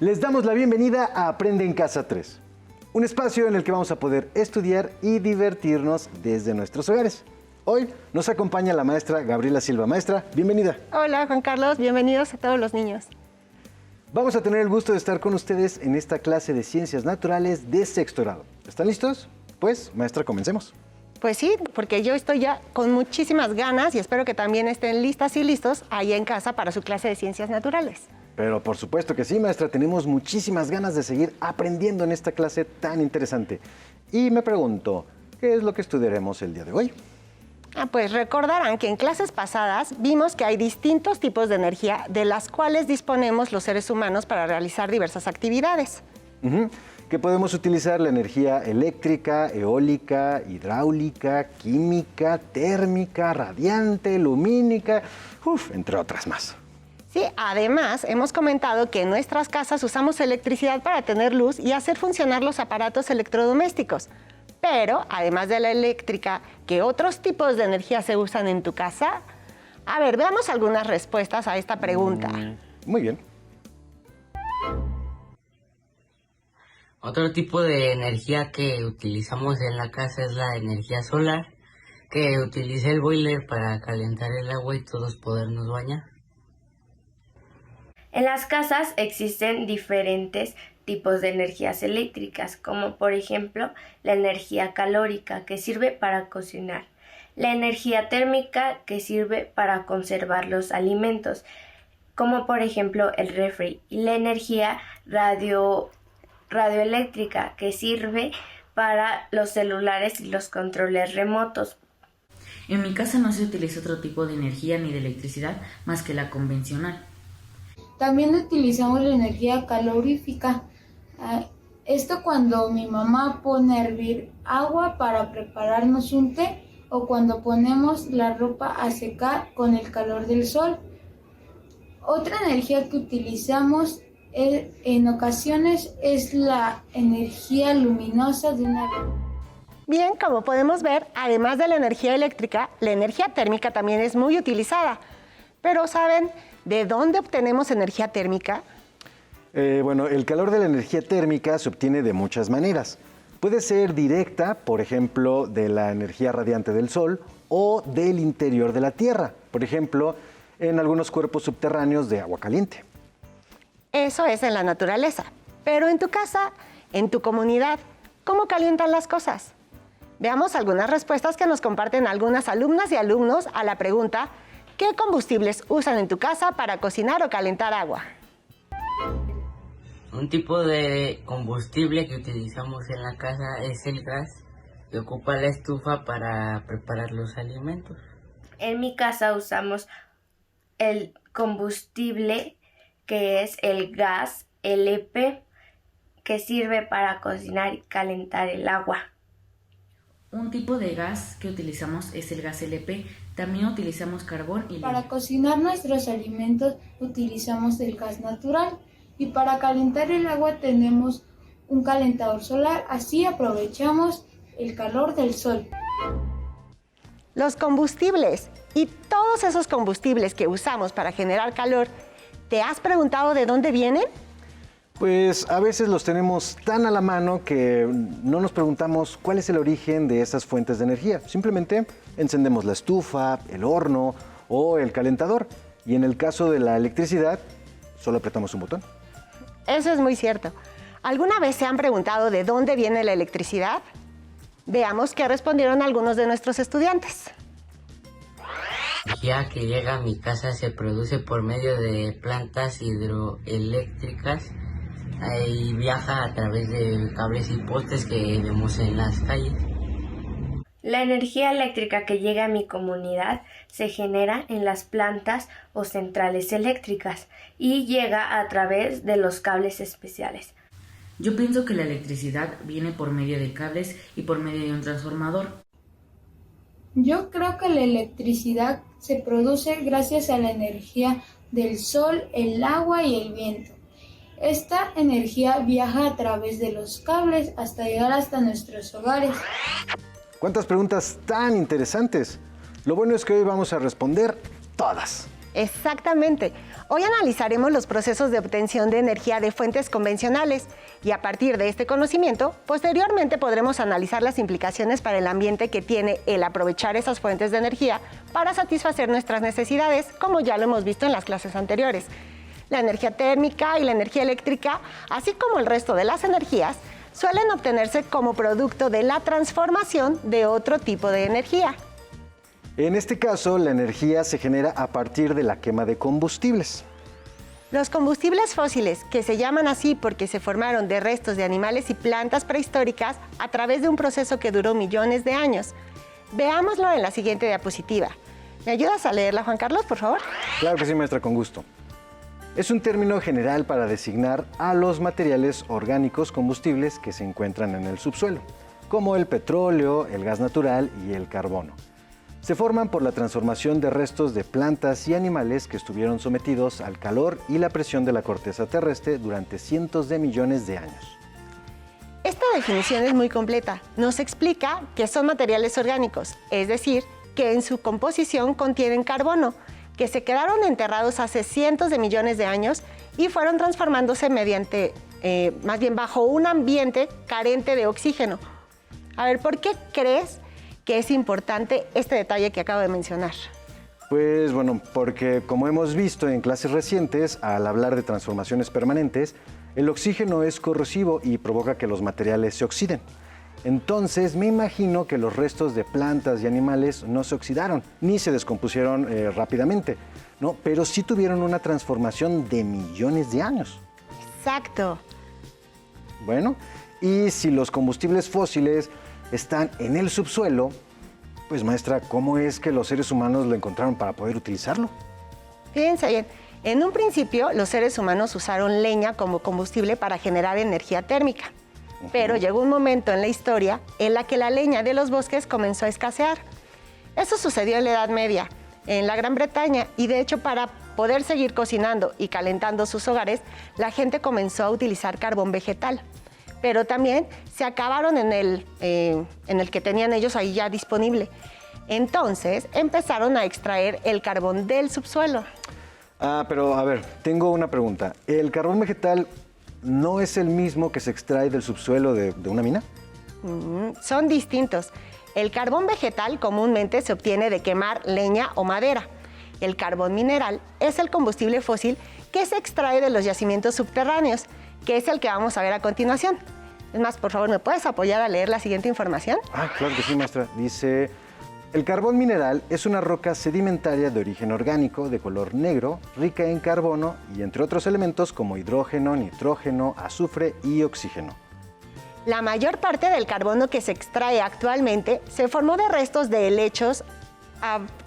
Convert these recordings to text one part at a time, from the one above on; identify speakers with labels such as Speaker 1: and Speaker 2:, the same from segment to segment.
Speaker 1: Les damos la bienvenida a Aprende en Casa 3, un espacio en el que vamos a poder estudiar y divertirnos desde nuestros hogares. Hoy nos acompaña la maestra Gabriela Silva. Maestra, bienvenida.
Speaker 2: Hola, Juan Carlos, bienvenidos a todos los niños.
Speaker 1: Vamos a tener el gusto de estar con ustedes en esta clase de Ciencias Naturales de sexto grado. ¿Están listos? Pues, maestra, comencemos.
Speaker 2: Pues sí, porque yo estoy ya con muchísimas ganas y espero que también estén listas y listos ahí en casa para su clase de Ciencias Naturales.
Speaker 1: Pero por supuesto que sí, maestra, tenemos muchísimas ganas de seguir aprendiendo en esta clase tan interesante. Y me pregunto, ¿qué es lo que estudiaremos el día de hoy?
Speaker 2: Pues recordarán que en clases pasadas vimos que hay distintos tipos de energía de las cuales disponemos los seres humanos para realizar diversas actividades.
Speaker 1: Que podemos utilizar la energía eléctrica, eólica, hidráulica, química, térmica, radiante, lumínica, entre otras más.
Speaker 2: Sí, además hemos comentado que en nuestras casas usamos electricidad para tener luz y hacer funcionar los aparatos electrodomésticos. Pero, además de la eléctrica, ¿qué otros tipos de energía se usan en tu casa? A ver, veamos algunas respuestas a esta pregunta.
Speaker 1: Muy bien.
Speaker 3: Otro tipo de energía que utilizamos en la casa es la energía solar, que utiliza el boiler para calentar el agua y todos podernos bañar.
Speaker 4: En las casas existen diferentes tipos de energías eléctricas, como por ejemplo la energía calórica, que sirve para cocinar, la energía térmica, que sirve para conservar los alimentos, como por ejemplo el refri, y la energía radioeléctrica, que sirve para los celulares y los controles remotos.
Speaker 5: En mi casa no se utiliza otro tipo de energía ni de electricidad más que la convencional.
Speaker 6: También utilizamos la energía calorífica. Esto cuando mi mamá pone a hervir agua para prepararnos un té o cuando ponemos la ropa a secar con el calor del sol. Otra energía que utilizamos en ocasiones es la energía luminosa de una luz.
Speaker 2: Bien, como podemos ver, además de la energía eléctrica, la energía térmica también es muy utilizada. Pero, ¿saben de dónde obtenemos energía térmica?
Speaker 1: Bueno, el calor de la energía térmica se obtiene de muchas maneras. Puede ser directa, por ejemplo, de la energía radiante del sol o del interior de la Tierra, por ejemplo, en algunos cuerpos subterráneos de agua caliente.
Speaker 2: Eso es en la naturaleza. Pero en tu casa, en tu comunidad, ¿cómo calientan las cosas? Veamos algunas respuestas que nos comparten algunas alumnas y alumnos a la pregunta: ¿qué combustibles usan en tu casa para cocinar o calentar agua?
Speaker 3: Un tipo de combustible que utilizamos en la casa es el gas, que ocupa la estufa para preparar los alimentos.
Speaker 4: En mi casa usamos el combustible que es el gas LP, que sirve para cocinar y calentar el agua.
Speaker 5: Un tipo de gas que utilizamos es el gas LP. También utilizamos carbón y leña.
Speaker 6: Para cocinar nuestros alimentos utilizamos el gas natural y para calentar el agua tenemos un calentador solar, así aprovechamos el calor del sol.
Speaker 2: Los combustibles y todos esos combustibles que usamos para generar calor, ¿te has preguntado de dónde vienen?
Speaker 1: Pues a veces los tenemos tan a la mano que no nos preguntamos cuál es el origen de esas fuentes de energía. Simplemente encendemos la estufa, el horno o el calentador. Y en el caso de la electricidad, solo apretamos un botón.
Speaker 2: Eso es muy cierto. ¿Alguna vez se han preguntado de dónde viene la electricidad? Veamos qué respondieron algunos de nuestros estudiantes.
Speaker 3: La energía que llega a mi casa se produce por medio de plantas hidroeléctricas y viaja a través de cables y postes que vemos en las calles.
Speaker 4: La energía eléctrica que llega a mi comunidad se genera en las plantas o centrales eléctricas y llega a través de los cables especiales.
Speaker 5: Yo pienso que la electricidad viene por medio de cables y por medio de un transformador.
Speaker 6: Yo creo que la electricidad se produce gracias a la energía del sol, el agua y el viento. Esta energía viaja a través de los cables hasta llegar hasta nuestros hogares.
Speaker 1: ¿Cuántas preguntas tan interesantes? Lo bueno es que hoy vamos a responder todas.
Speaker 2: Exactamente. Hoy analizaremos los procesos de obtención de energía de fuentes convencionales y a partir de este conocimiento, posteriormente podremos analizar las implicaciones para el ambiente que tiene el aprovechar esas fuentes de energía para satisfacer nuestras necesidades, como ya lo hemos visto en las clases anteriores. La energía térmica y la energía eléctrica, así como el resto de las energías, suelen obtenerse como producto de la transformación de otro tipo de energía.
Speaker 1: En este caso, la energía se genera a partir de la quema de combustibles.
Speaker 2: Los combustibles fósiles, que se llaman así porque se formaron de restos de animales y plantas prehistóricas a través de un proceso que duró millones de años. Veámoslo en la siguiente diapositiva. ¿Me ayudas a leerla, Juan Carlos, por favor?
Speaker 1: Claro que sí, maestra, con gusto. Es un término general para designar a los materiales orgánicos combustibles que se encuentran en el subsuelo, como el petróleo, el gas natural y el carbono. Se forman por la transformación de restos de plantas y animales que estuvieron sometidos al calor y la presión de la corteza terrestre durante cientos de millones de años.
Speaker 2: Esta definición es muy completa. Nos explica que son materiales orgánicos, es decir, que en su composición contienen carbono, que se quedaron enterrados hace cientos de millones de años y fueron transformándose más bien bajo un ambiente carente de oxígeno. A ver, ¿por qué crees que es importante este detalle que acabo de mencionar?
Speaker 1: Pues bueno, porque como hemos visto en clases recientes, al hablar de transformaciones permanentes, el oxígeno es corrosivo y provoca que los materiales se oxiden. Entonces me imagino que los restos de plantas y animales no se oxidaron, ni se descompusieron rápidamente, ¿no? Pero sí tuvieron una transformación de millones de años.
Speaker 2: Exacto.
Speaker 1: Bueno, y si los combustibles fósiles están en el subsuelo, pues maestra, ¿cómo es que los seres humanos lo encontraron para poder utilizarlo?
Speaker 2: Fíjense bien, en un principio los seres humanos usaron leña como combustible para generar energía térmica. Pero llegó un momento en la historia en la que la leña de los bosques comenzó a escasear. Eso sucedió en la Edad Media, en la Gran Bretaña, y de hecho para poder seguir cocinando y calentando sus hogares, la gente comenzó a utilizar carbón vegetal. Pero también se acabaron en el que tenían ellos ahí ya disponible. Entonces empezaron a extraer el carbón del subsuelo.
Speaker 1: Pero a ver, tengo una pregunta. ¿El carbón vegetal no es el mismo que se extrae del subsuelo de una mina?
Speaker 2: Son distintos. El carbón vegetal comúnmente se obtiene de quemar leña o madera. El carbón mineral es el combustible fósil que se extrae de los yacimientos subterráneos, que es el que vamos a ver a continuación. Es más, por favor, ¿me puedes apoyar a leer la siguiente información?
Speaker 1: Claro que sí, maestra. Dice: el carbón mineral es una roca sedimentaria de origen orgánico de color negro, rica en carbono y entre otros elementos como hidrógeno, nitrógeno, azufre y oxígeno.
Speaker 2: La mayor parte del carbono que se extrae actualmente se formó de restos de helechos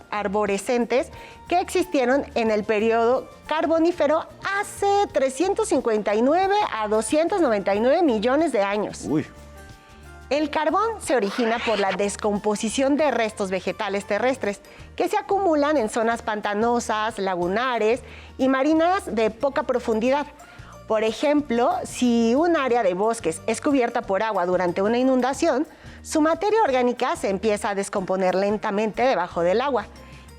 Speaker 2: arborescentes que existieron en el periodo carbonífero hace 359 a 299 millones de años.
Speaker 1: Uy.
Speaker 2: El carbón se origina por la descomposición de restos vegetales terrestres que se acumulan en zonas pantanosas, lagunares y marinas de poca profundidad. Por ejemplo, si un área de bosques es cubierta por agua durante una inundación, su materia orgánica se empieza a descomponer lentamente debajo del agua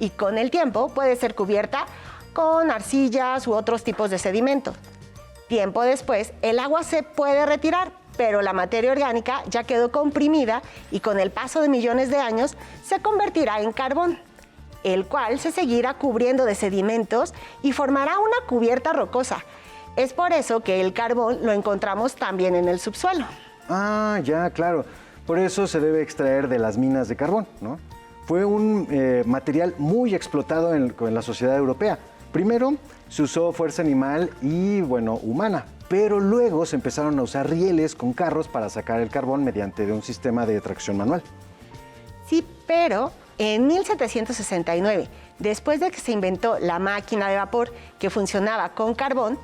Speaker 2: y con el tiempo puede ser cubierta con arcillas u otros tipos de sedimentos. Tiempo después, el agua se puede retirar, pero la materia orgánica ya quedó comprimida y con el paso de millones de años se convertirá en carbón, el cual se seguirá cubriendo de sedimentos y formará una cubierta rocosa. Es por eso que el carbón lo encontramos también en el subsuelo.
Speaker 1: Ya, claro. Por eso se debe extraer de las minas de carbón, ¿no? Fue un material muy explotado en la sociedad europea. Primero se usó fuerza animal y, humana, pero luego se empezaron a usar rieles con carros para sacar el carbón mediante un sistema de tracción manual.
Speaker 2: Sí, pero en 1769, después de que se inventó la máquina de vapor que funcionaba con carbón,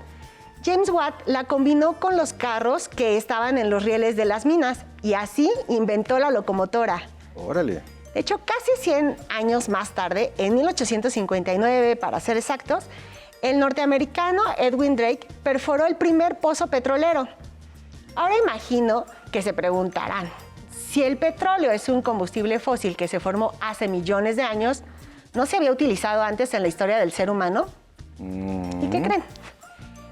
Speaker 2: James Watt la combinó con los carros que estaban en los rieles de las minas y así inventó la locomotora.
Speaker 1: ¡Órale!
Speaker 2: De hecho, casi 100 años más tarde, en 1859 para ser exactos, el norteamericano Edwin Drake perforó el primer pozo petrolero. Ahora imagino que se preguntarán, si el petróleo es un combustible fósil que se formó hace millones de años, no se había utilizado antes en la historia del ser humano? ¿Y qué creen?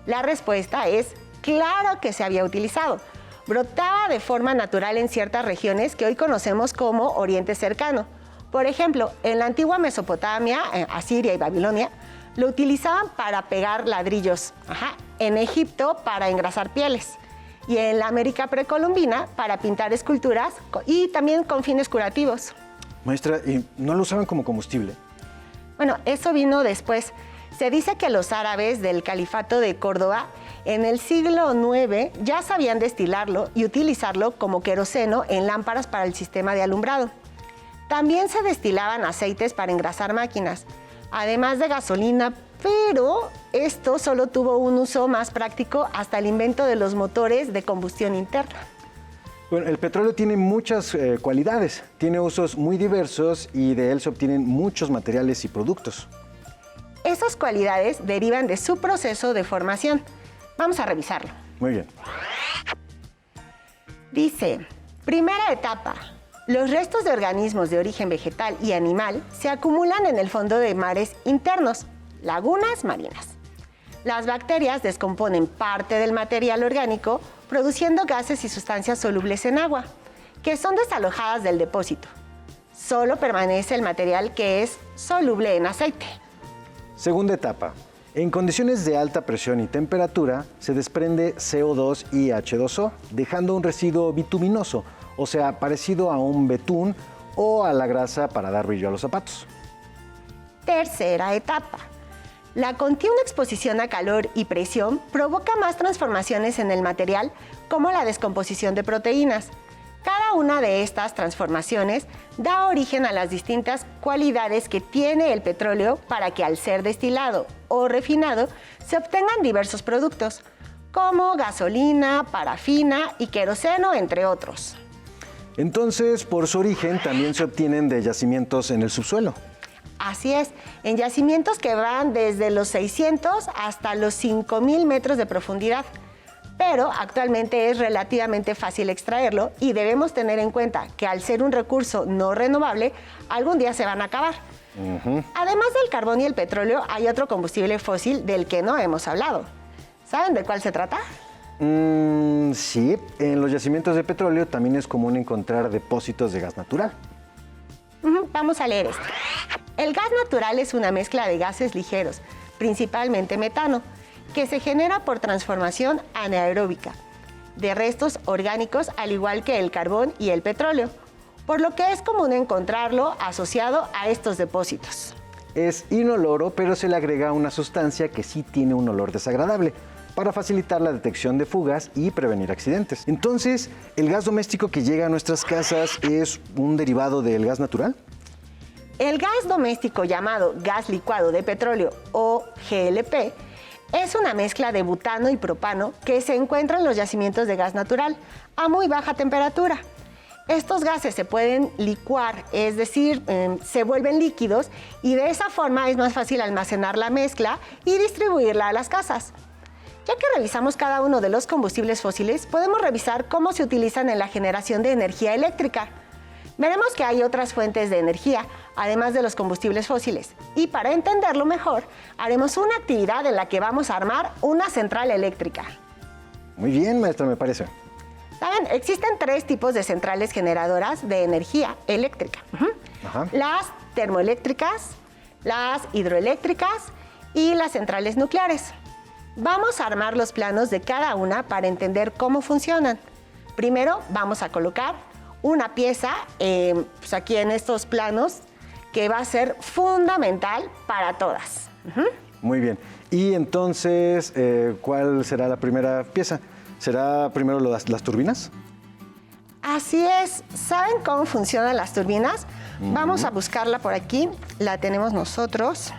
Speaker 2: La respuesta es claro que se había utilizado. Brotaba de forma natural en ciertas regiones que hoy conocemos como Oriente Cercano. Por ejemplo, en la antigua Mesopotamia, Asiria y Babilonia, lo utilizaban para pegar ladrillos. En Egipto para engrasar pieles. Y en la América precolombina para pintar esculturas y también con fines curativos.
Speaker 1: Maestra, ¿y no lo usaban como combustible?
Speaker 2: Bueno, eso vino después. Se dice que los árabes del Califato de Córdoba en el siglo IX ya sabían destilarlo y utilizarlo como queroseno en lámparas para el sistema de alumbrado. También se destilaban aceites para engrasar máquinas, además de gasolina, pero esto solo tuvo un uso más práctico hasta el invento de los motores de combustión interna.
Speaker 1: Bueno, el petróleo tiene muchas cualidades, tiene usos muy diversos y de él se obtienen muchos materiales y productos.
Speaker 2: Esas cualidades derivan de su proceso de formación. Vamos a revisarlo.
Speaker 1: Muy bien.
Speaker 2: Dice, primera etapa. Los restos de organismos de origen vegetal y animal se acumulan en el fondo de mares internos, lagunas marinas. Las bacterias descomponen parte del material orgánico produciendo gases y sustancias solubles en agua, que son desalojadas del depósito. Solo permanece el material que es soluble en aceite.
Speaker 1: Segunda etapa. En condiciones de alta presión y temperatura se desprende CO2 y H2O, dejando un residuo bituminoso, o sea, parecido a un betún o a la grasa para dar brillo a los zapatos.
Speaker 2: Tercera etapa. La continua exposición a calor y presión provoca más transformaciones en el material, como la descomposición de proteínas. Cada una de estas transformaciones da origen a las distintas cualidades que tiene el petróleo para que al ser destilado o refinado se obtengan diversos productos, como gasolina, parafina y queroseno, entre otros.
Speaker 1: Entonces, por su origen también se obtienen de yacimientos en el subsuelo.
Speaker 2: Así es, en yacimientos que van desde los 600 hasta los 5,000 metros de profundidad. Pero actualmente es relativamente fácil extraerlo y debemos tener en cuenta que al ser un recurso no renovable, algún día se van a acabar. Además del carbón y el petróleo, hay otro combustible fósil del que no hemos hablado. ¿Saben de cuál se trata?
Speaker 1: Sí, en los yacimientos de petróleo también es común encontrar depósitos de gas natural.
Speaker 2: Vamos a leer esto. El gas natural es una mezcla de gases ligeros, principalmente metano, que se genera por transformación anaeróbica de restos orgánicos, al igual que el carbón y el petróleo, por lo que es común encontrarlo asociado a estos depósitos.
Speaker 1: Es inoloro, pero se le agrega una sustancia que sí tiene un olor desagradable, para facilitar la detección de fugas y prevenir accidentes. Entonces, ¿el gas doméstico que llega a nuestras casas es un derivado del gas natural?
Speaker 2: El gas doméstico llamado gas licuado de petróleo o GLP es una mezcla de butano y propano que se encuentra en los yacimientos de gas natural a muy baja temperatura. Estos gases se pueden licuar, es decir, se vuelven líquidos y de esa forma es más fácil almacenar la mezcla y distribuirla a las casas. Ya que revisamos cada uno de los combustibles fósiles, podemos revisar cómo se utilizan en la generación de energía eléctrica. Veremos que hay otras fuentes de energía, además de los combustibles fósiles. Y para entenderlo mejor, haremos una actividad en la que vamos a armar una central eléctrica.
Speaker 1: Muy bien, maestra, me parece.
Speaker 2: ¿Saben? Existen 3 tipos de centrales generadoras de energía eléctrica. Las termoeléctricas, las hidroeléctricas y las centrales nucleares. Vamos a armar los planos de cada una para entender cómo funcionan. Primero vamos a colocar una pieza pues aquí en estos planos que va a ser fundamental para todas.
Speaker 1: Muy bien. Y entonces, ¿cuál será la primera pieza? ¿Será primero las turbinas?
Speaker 2: Así es. ¿Saben cómo funcionan las turbinas? Vamos a buscarla por aquí. La tenemos nosotros.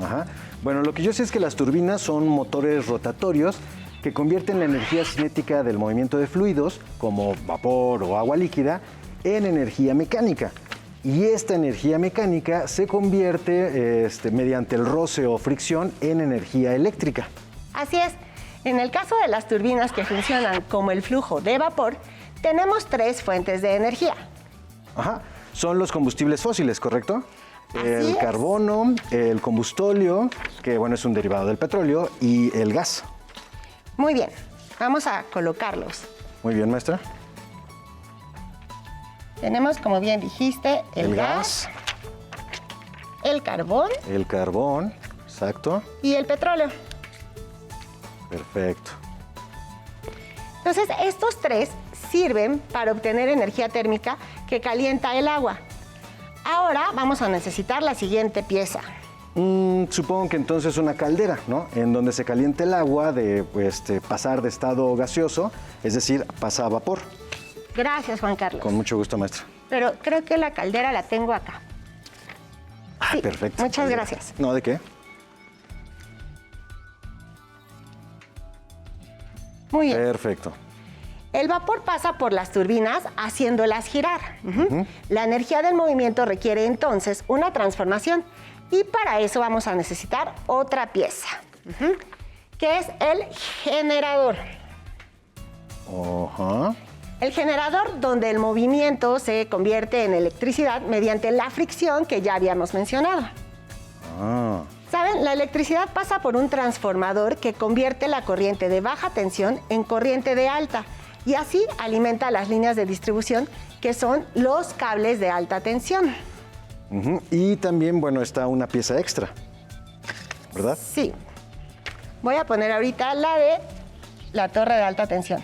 Speaker 1: Ajá. Bueno, lo que yo sé es que las turbinas son motores rotatorios que convierten la energía cinética del movimiento de fluidos, como vapor o agua líquida, en energía mecánica. Y esta energía mecánica se convierte mediante el roce o fricción en energía eléctrica.
Speaker 2: Así es. En el caso de las turbinas que funcionan como el flujo de vapor, tenemos 3 fuentes de energía.
Speaker 1: Ajá. Son los combustibles fósiles, ¿correcto? El carbono, el combustóleo, que bueno, es un derivado del petróleo, y el gas.
Speaker 2: Muy bien, vamos a colocarlos.
Speaker 1: Muy bien, maestra.
Speaker 2: Tenemos, como bien dijiste, el gas, el carbón
Speaker 1: el carbón, exacto.
Speaker 2: y el petróleo.
Speaker 1: Perfecto.
Speaker 2: Entonces, estos tres sirven para obtener energía térmica que calienta el agua. Ahora vamos a necesitar la siguiente pieza.
Speaker 1: Supongo que entonces una caldera, ¿no? En donde se caliente el agua de pasar de estado gaseoso, es decir, pasa a vapor.
Speaker 2: Gracias, Juan Carlos.
Speaker 1: Con mucho gusto, maestra.
Speaker 2: Pero creo que la caldera la tengo acá. Sí,
Speaker 1: Perfecto.
Speaker 2: muchas gracias.
Speaker 1: No, ¿de qué?
Speaker 2: Muy bien.
Speaker 1: Perfecto.
Speaker 2: El vapor pasa por las turbinas haciéndolas girar. La energía del movimiento requiere entonces una transformación y para eso vamos a necesitar otra pieza, que es el generador.
Speaker 1: Ajá.
Speaker 2: El generador donde el movimiento se convierte en electricidad mediante la fricción que ya habíamos mencionado.
Speaker 1: Ah.
Speaker 2: ¿Saben? La electricidad pasa por un transformador que convierte la corriente de baja tensión en corriente de alta y así alimenta las líneas de distribución que son los cables de alta tensión.
Speaker 1: Y también, bueno, está una pieza extra, ¿verdad?
Speaker 2: Sí. Voy a poner ahorita la de la torre de alta tensión.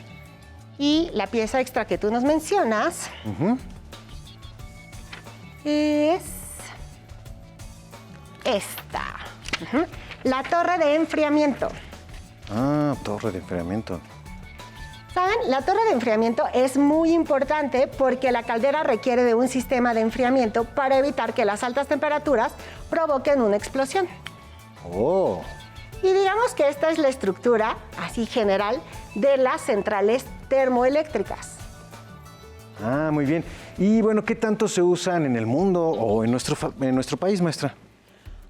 Speaker 2: Y la pieza extra que tú nos mencionas es esta. La torre de enfriamiento.
Speaker 1: Ah, torre de enfriamiento.
Speaker 2: ¿Saben? La torre de enfriamiento es muy importante porque la caldera requiere de un sistema de enfriamiento para evitar que las altas temperaturas provoquen una explosión.
Speaker 1: Oh.
Speaker 2: Y digamos que esta es la estructura, así general, de las centrales termoeléctricas.
Speaker 1: Ah, muy bien. Y bueno, ¿qué tanto se usan en el mundo o en nuestro país, maestra?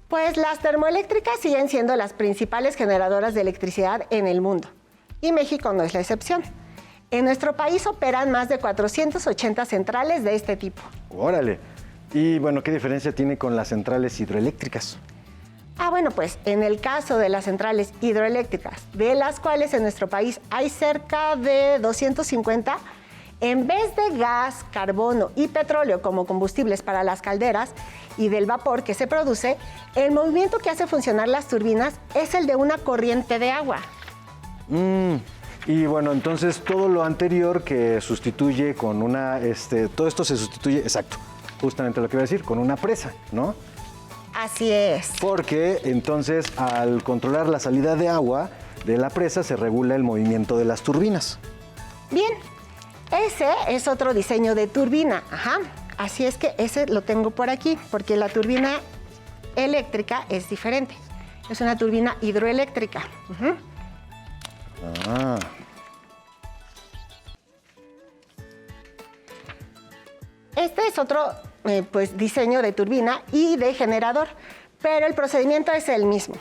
Speaker 2: Pues las termoeléctricas siguen siendo las principales generadoras de electricidad en el mundo. Y México no es la excepción. En nuestro país operan más de 480 centrales de este tipo.
Speaker 1: Órale. Y bueno, ¿qué diferencia tiene con las centrales hidroeléctricas?
Speaker 2: Bueno, pues en el caso de las centrales hidroeléctricas, de las cuales en nuestro país hay cerca de 250, en vez de gas, carbono y petróleo como combustibles para las calderas y del vapor que se produce, el movimiento que hace funcionar las turbinas es el de una corriente de agua.
Speaker 1: Y bueno, entonces todo lo anterior que sustituye con una, todo esto se sustituye, exacto, justamente lo que iba a decir, con una presa, ¿no?
Speaker 2: Así es.
Speaker 1: Porque entonces al controlar la salida de agua de la presa se regula el movimiento de las turbinas.
Speaker 2: Bien, ese es otro diseño de turbina, Así es que ese lo tengo por aquí, porque la turbina eléctrica es diferente. Es una turbina hidroeléctrica.
Speaker 1: Ah.
Speaker 2: Este es otro diseño de turbina y de generador, pero el procedimiento es el mismo.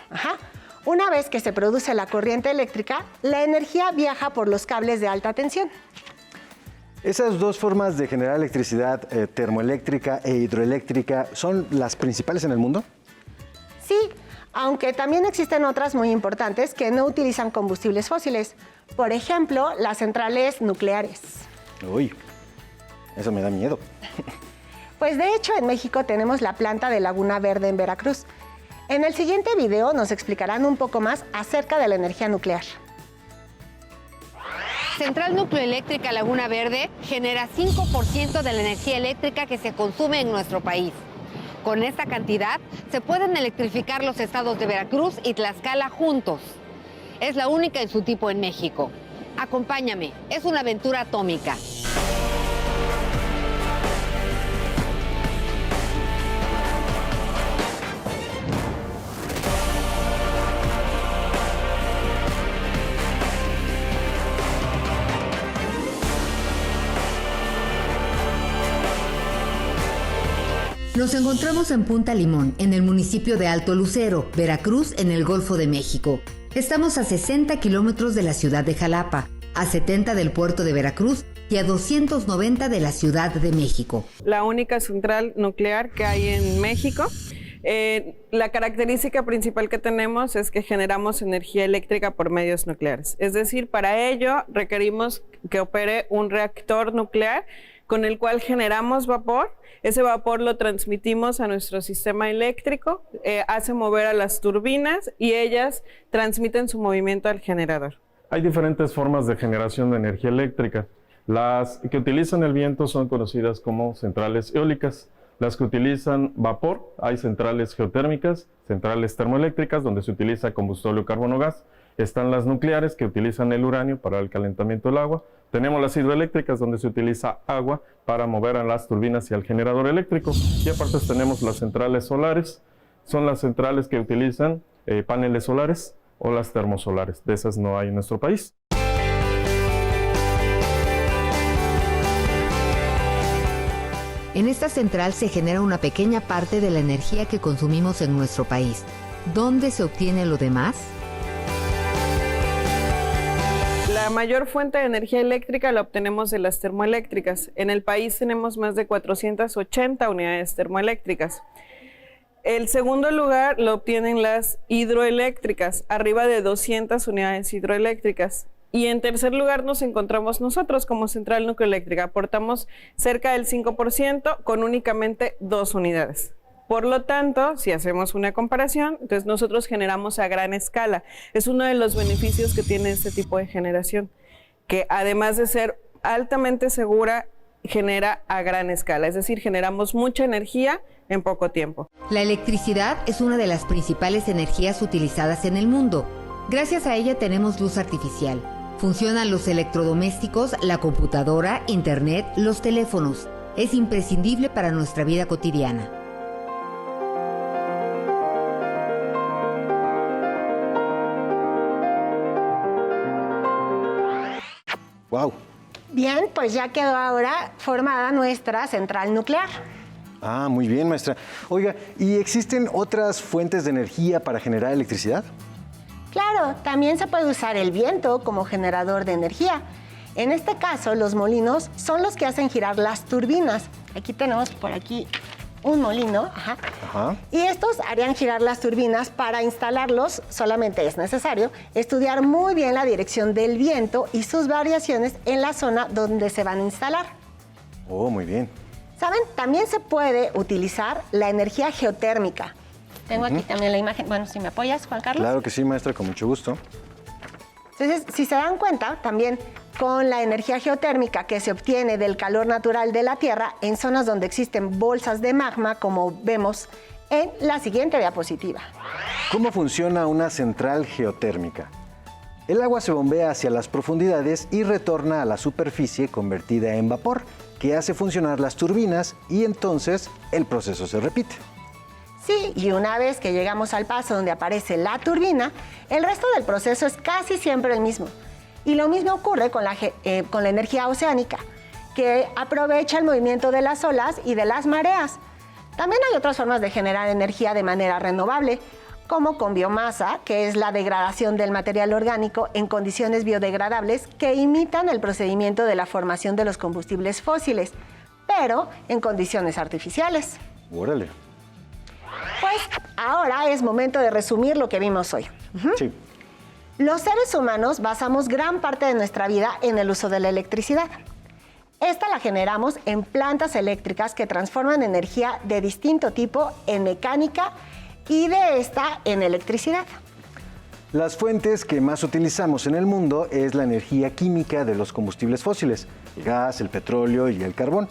Speaker 2: Una vez que se produce la corriente eléctrica, la energía viaja por los cables de alta tensión.
Speaker 1: Esas dos formas de generar electricidad, termoeléctrica e hidroeléctrica, ¿son las principales en el mundo?
Speaker 2: Sí, aunque también existen otras muy importantes que no utilizan combustibles fósiles. Por ejemplo, las centrales nucleares.
Speaker 1: Uy, eso me da miedo.
Speaker 2: Pues de hecho en México tenemos la planta de Laguna Verde en Veracruz. En el siguiente video nos explicarán un poco más acerca de la energía nuclear.
Speaker 7: Central Nucleoeléctrica Laguna Verde genera 5% de la energía eléctrica que se consume en nuestro país. Con esta cantidad se pueden electrificar los estados de Veracruz y Tlaxcala juntos. Es la única en su tipo en México. Acompáñame, es una aventura atómica.
Speaker 8: Nos encontramos en Punta Limón, en el municipio de Alto Lucero, Veracruz, en el Golfo de México. Estamos a 60 kilómetros de la ciudad de Jalapa, a 70 del puerto de Veracruz y a 290 de la Ciudad de México.
Speaker 9: La única central nuclear que hay en México La característica principal que tenemos es que generamos energía eléctrica por medios nucleares. Es decir, para ello requerimos que opere un reactor nuclear con el cual generamos vapor. Ese vapor lo transmitimos a nuestro sistema eléctrico, hace mover a las turbinas y ellas transmiten su movimiento al generador.
Speaker 10: Hay diferentes formas de generación de energía eléctrica. Las que utilizan el viento son conocidas como centrales eólicas. Las que utilizan vapor, hay centrales geotérmicas, centrales termoeléctricas, donde se utiliza combustible carbono gas. Están las nucleares, que utilizan el uranio para el calentamiento del agua. Tenemos las hidroeléctricas, donde se utiliza agua para mover a las turbinas y al generador eléctrico. Y aparte tenemos las centrales solares. Son las centrales que utilizan paneles solares o las termosolares. De esas no hay en nuestro país.
Speaker 8: En esta central se genera una pequeña parte de la energía que consumimos en nuestro país. ¿Dónde se obtiene lo demás?
Speaker 9: La mayor fuente de energía eléctrica la obtenemos de las termoeléctricas. En el país tenemos más de 480 unidades termoeléctricas. El segundo lugar lo obtienen las hidroeléctricas, arriba de 200 unidades hidroeléctricas. Y en tercer lugar nos encontramos nosotros como central nucleoeléctrica. Aportamos cerca del 5% con únicamente 2 unidades. Por lo tanto, si hacemos una comparación, entonces nosotros generamos a gran escala. Es uno de los beneficios que tiene este tipo de generación, que además de ser altamente segura, genera a gran escala. Es decir, generamos mucha energía en poco tiempo.
Speaker 8: La electricidad es una de las principales energías utilizadas en el mundo. Gracias a ella tenemos luz artificial. Funcionan los electrodomésticos, la computadora, internet, los teléfonos. Es imprescindible para nuestra vida cotidiana.
Speaker 1: Wow.
Speaker 2: Bien, pues ya quedó ahora formada nuestra central nuclear.
Speaker 1: Ah, muy bien, maestra. Oiga, ¿y existen otras fuentes de energía para generar electricidad?
Speaker 2: Claro, también se puede usar el viento como generador de energía. En este caso, los molinos son los que hacen girar las turbinas. Aquí tenemos por aquí un molino. Ajá. Y estos harían girar las turbinas. Para instalarlos solamente es necesario estudiar muy bien la dirección del viento y sus variaciones en la zona donde se van a instalar.
Speaker 1: Oh, muy bien.
Speaker 2: ¿Saben? También se puede utilizar la energía geotérmica. Tengo aquí también la imagen. Bueno, si me apoyas, Juan Carlos.
Speaker 1: Claro que sí, maestra, con mucho gusto.
Speaker 2: Entonces, si se dan cuenta, también con la energía geotérmica que se obtiene del calor natural de la Tierra en zonas donde existen bolsas de magma, como vemos en la siguiente diapositiva.
Speaker 1: ¿Cómo funciona una central geotérmica? El agua se bombea hacia las profundidades y retorna a la superficie convertida en vapor, que hace funcionar las turbinas y entonces el proceso se repite.
Speaker 2: Sí, y una vez que llegamos al paso donde aparece la turbina, el resto del proceso es casi siempre el mismo. Y lo mismo ocurre con la energía oceánica, que aprovecha el movimiento de las olas y de las mareas. También hay otras formas de generar energía de manera renovable, como con biomasa, que es la degradación del material orgánico en condiciones biodegradables que imitan el procedimiento de la formación de los combustibles fósiles, pero en condiciones artificiales.
Speaker 1: Órale.
Speaker 2: Pues ahora es momento de resumir lo que vimos hoy.
Speaker 1: Sí.
Speaker 2: Los seres humanos basamos gran parte de nuestra vida en el uso de la electricidad. Esta la generamos en plantas eléctricas que transforman energía de distinto tipo en mecánica y de esta en electricidad.
Speaker 1: Las fuentes que más utilizamos en el mundo es la energía química de los combustibles fósiles, el gas, el petróleo y el carbón,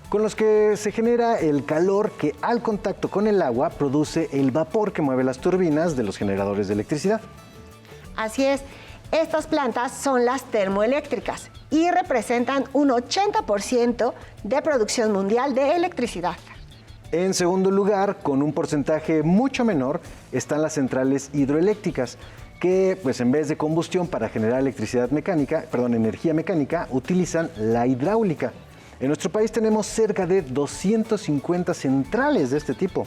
Speaker 1: con los que se genera el calor que al contacto con el agua produce el vapor que mueve las turbinas de los generadores de electricidad.
Speaker 2: Así es, estas plantas son las termoeléctricas y representan un 80% de producción mundial de electricidad.
Speaker 1: En segundo lugar, con un porcentaje mucho menor, están las centrales hidroeléctricas, que pues en vez de combustión para generar energía mecánica, utilizan la hidráulica. En nuestro país tenemos cerca de 250 centrales de este tipo.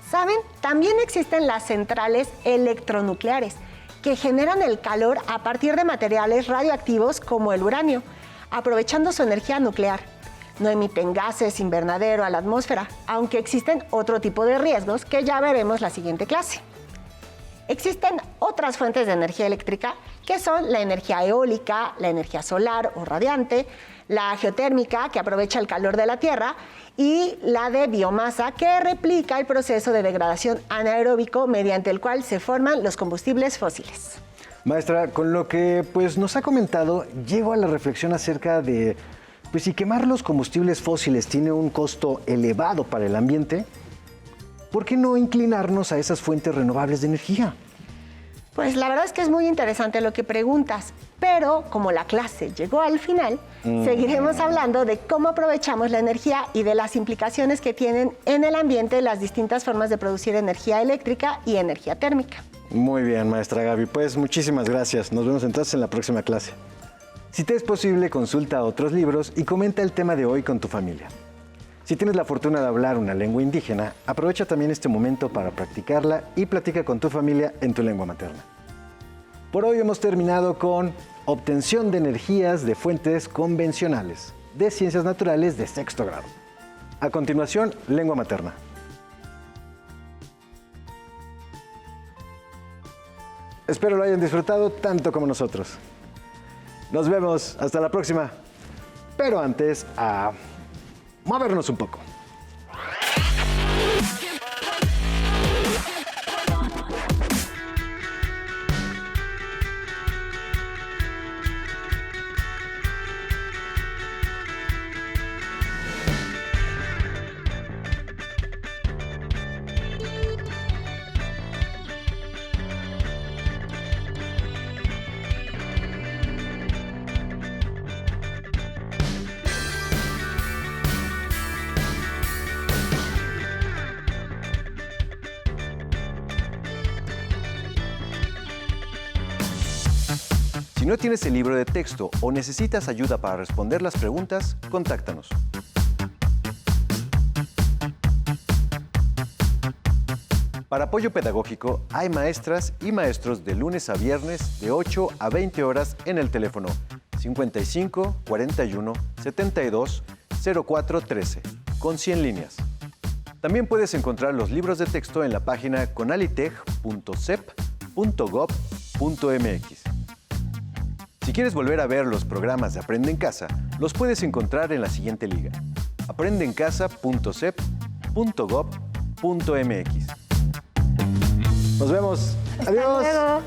Speaker 2: ¿Saben? También existen las centrales electronucleares, que generan el calor a partir de materiales radioactivos como el uranio, aprovechando su energía nuclear. no emiten gases invernadero a la atmósfera, aunque existen otro tipo de riesgos que ya veremos la siguiente clase. Existen otras fuentes de energía eléctrica que son la energía eólica, la energía solar o radiante, la geotérmica, que aprovecha el calor de la Tierra, y la de biomasa, que replica el proceso de degradación anaeróbico mediante el cual se forman los combustibles fósiles.
Speaker 1: Maestra, con lo que nos ha comentado, llego a la reflexión acerca de si quemar los combustibles fósiles tiene un costo elevado para el ambiente, ¿por qué no inclinarnos a esas fuentes renovables de energía?
Speaker 2: Pues la verdad es que es muy interesante lo que preguntas, pero como la clase llegó al final, seguiremos hablando de cómo aprovechamos la energía y de las implicaciones que tienen en el ambiente las distintas formas de producir energía eléctrica y energía térmica.
Speaker 1: Muy bien, maestra Gaby, pues muchísimas gracias. Nos vemos entonces en la próxima clase. Si te es posible, consulta otros libros y comenta el tema de hoy con tu familia. Si tienes la fortuna de hablar una lengua indígena, aprovecha también este momento para practicarla y platica con tu familia en tu lengua materna. Por hoy hemos terminado con obtención de energías de fuentes convencionales, de ciencias naturales de sexto grado. A continuación, lengua materna. Espero lo hayan disfrutado tanto como nosotros. Nos vemos, hasta la próxima. Pero antes, a movernos un poco. Si no tienes el libro de texto o necesitas ayuda para responder las preguntas, contáctanos. Para apoyo pedagógico, hay maestras y maestros de lunes a viernes de 8 a 20 horas en el teléfono 55 41 72 04 13, con 100 líneas. También puedes encontrar los libros de texto en la página conalitech.sep.gov.mx. Si quieres volver a ver los programas de Aprende en Casa, los puedes encontrar en la siguiente liga: aprendeencasa.sep.gov.mx. Nos vemos. Adiós.
Speaker 2: Hasta luego.